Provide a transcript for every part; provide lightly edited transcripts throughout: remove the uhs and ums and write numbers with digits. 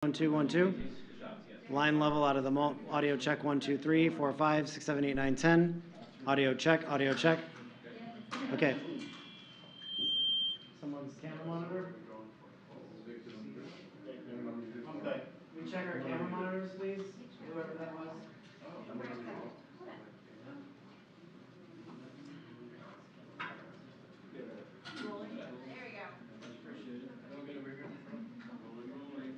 1 2 1 2. Line level out of the audio check 1 2 3 4 5 6 7 8 9 10. Audio check, audio check. Okay. Someone's camera monitor. Okay. We check our camera monitors, please. Whoever that was. There we go. Much appreciated. I'll get over here in the front. Rolling.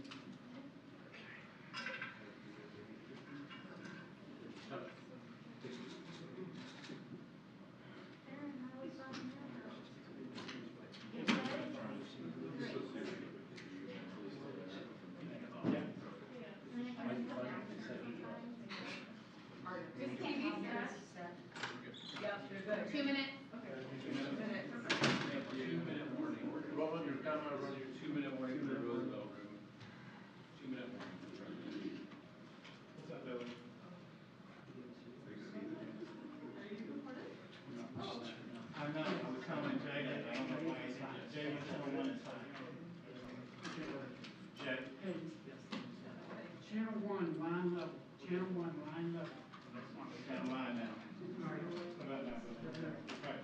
Just can't be set. Yep, you're good. 2 minutes. Okay. 2 minutes. 2-minute warning. Roland, your camera running. 2-minute warning for Roosevelt room. 2-minute warning. What's up, Billy? I'm not. I was telling Jay that I don't know why he's not. Jay was telling one time. Jay. Hey, channel 1, line level. Channel 1, line level. Got a line now. All right. How about now, Billy? Right.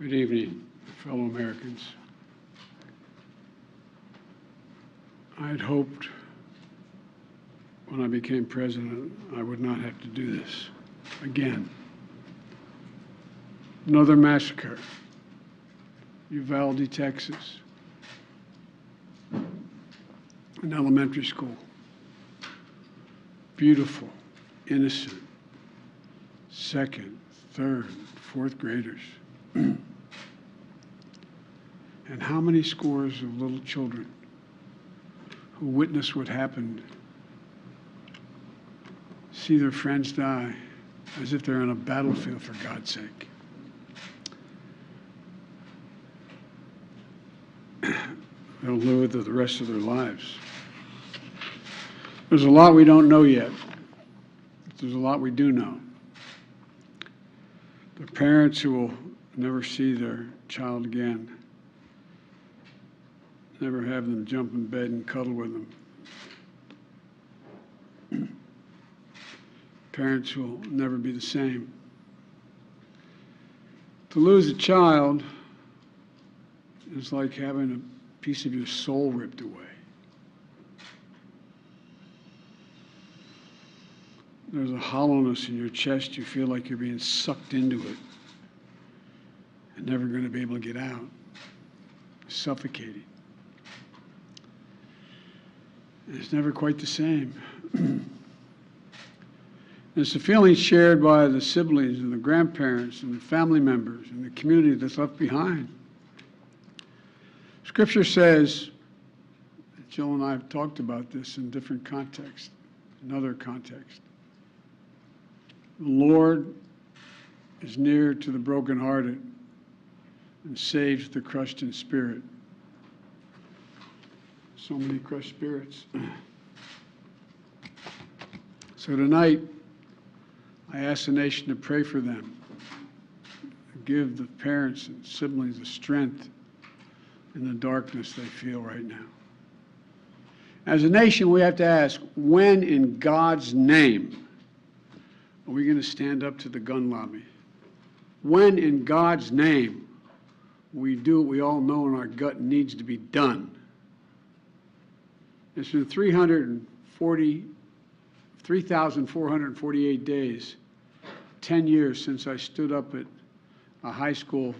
Good evening, fellow Americans. I had hoped when I became president I would not have to do this again. Another massacre, Uvalde, Texas, an elementary school. Beautiful, innocent, second, third, fourth graders. And how many scores of little children who witness what happened see their friends die as if they're on a battlefield, for God's sake. They'll live with it the rest of their lives. There's a lot we don't know yet. There's a lot we do know. The parents who will never see their child again, never have them jump in bed and cuddle with them. Parents will never be the same. To lose a child is like having a piece of your soul ripped away. There's a hollowness in your chest. You feel like you're being sucked into it and never going to be able to get out. Suffocating. It's never quite the same. It's a feeling shared by the siblings and the grandparents and the family members and the community that's left behind. Scripture says, Jill and I have talked about this in different contexts, in other contexts. The Lord is near to the brokenhearted and saves the crushed in spirit. So many crushed spirits. So tonight, I ask the nation to pray for them. Give the parents and siblings the strength in the darkness they feel right now. As a nation, we have to ask, when in God's name are we going to stand up to the gun lobby? When in God's name we do what we all know in our gut needs to be done? It's been 3,448 days, 10 years since I stood up at a high school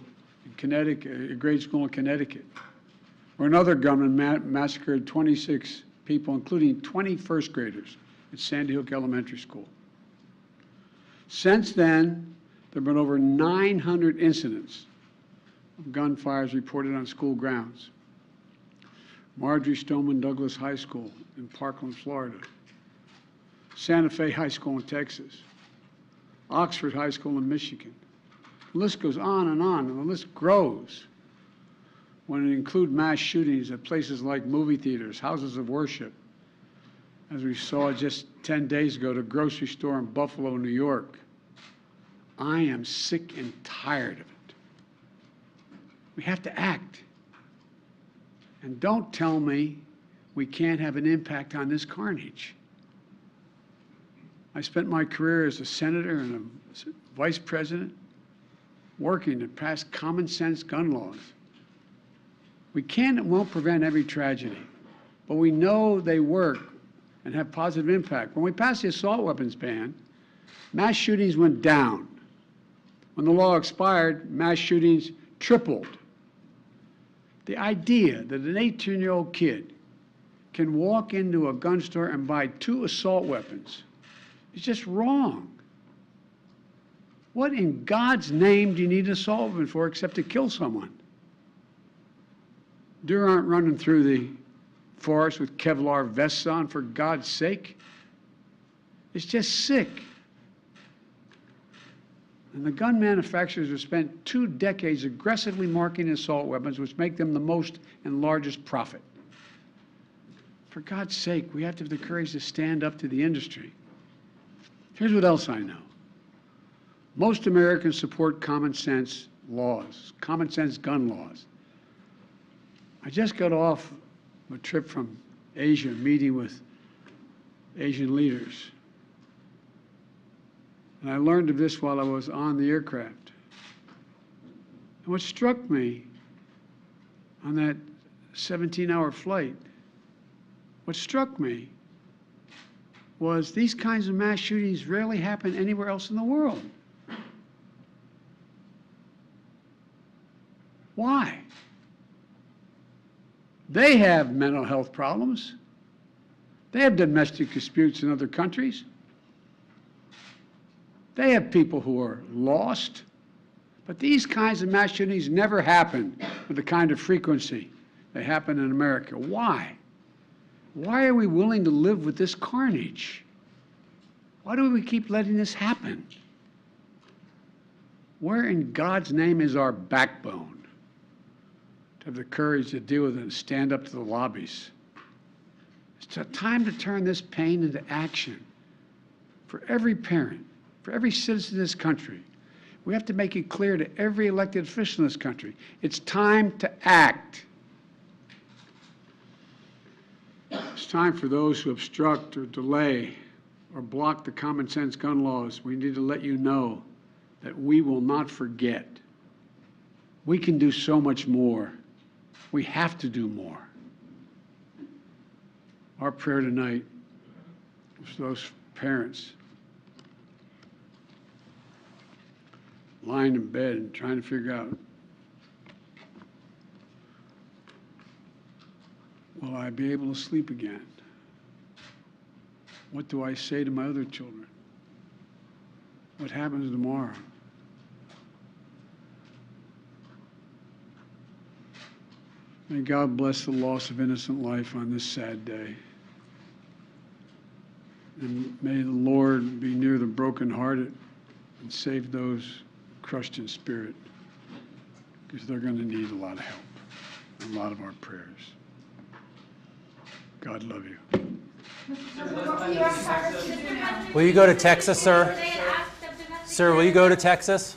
in Connecticut, a grade school in Connecticut, where another gunman massacred 26 people, including 20 first graders at Sandy Hook Elementary School. Since then, there have been over 900 incidents of gunfires reported on school grounds. Marjorie Stoneman Douglas High School in Parkland, Florida. Santa Fe High School in Texas. Oxford High School in Michigan. The list goes on, and the list grows when it includes mass shootings at places like movie theaters, houses of worship, as we saw just 10 days ago, the grocery store in Buffalo, New York. I am sick and tired of it. We have to act. And don't tell me we can't have an impact on this carnage. I spent my career as a senator and a vice president working to pass common sense gun laws. We can and won't prevent every tragedy, but we know they work and have positive impact. When we passed the assault weapons ban, mass shootings went down. When the law expired, mass shootings tripled. The idea that an 18-year-old kid can walk into a gun store and buy 2 assault weapons is just wrong. What in God's name do you need an assault weapon for except to kill someone? Deer aren't running through the forest with Kevlar vests on, for God's sake. It's just sick. And the gun manufacturers have spent 2 decades aggressively marketing assault weapons, which make them the most and largest profit. For God's sake, we have to have the courage to stand up to the industry. Here's what else I know. Most Americans support common sense laws, common sense gun laws. I just got off a trip from Asia, meeting with Asian leaders. And I learned of this while I was on the aircraft. And what struck me on that 17-hour flight, what struck me was these kinds of mass shootings rarely happen anywhere else in the world. Why? They have mental health problems. They have domestic disputes in other countries. They have people who are lost. But these kinds of mass shootings never happen with the kind of frequency they happen in America. Why? Why are we willing to live with this carnage? Why do we keep letting this happen? Where in God's name is our backbone to have the courage to deal with it and stand up to the lobbies? It's a time to turn this pain into action for every parent, for every citizen in this country. We have to make it clear to every elected official in this country, it's time to act. It's time for those who obstruct or delay or block the common sense gun laws. We need to let you know that we will not forget. We can do so much more. We have to do more. Our prayer tonight is for those parents lying in bed and trying to figure out, will I be able to sleep again? What do I say to my other children? what happens tomorrow? May God bless the loss of innocent life on this sad day. And may the Lord be near the brokenhearted and save those crushed in spirit, because they're going to need a lot of help, and a lot of our prayers. God love you. Will you go to Texas, sir? Sir, will you go to Texas?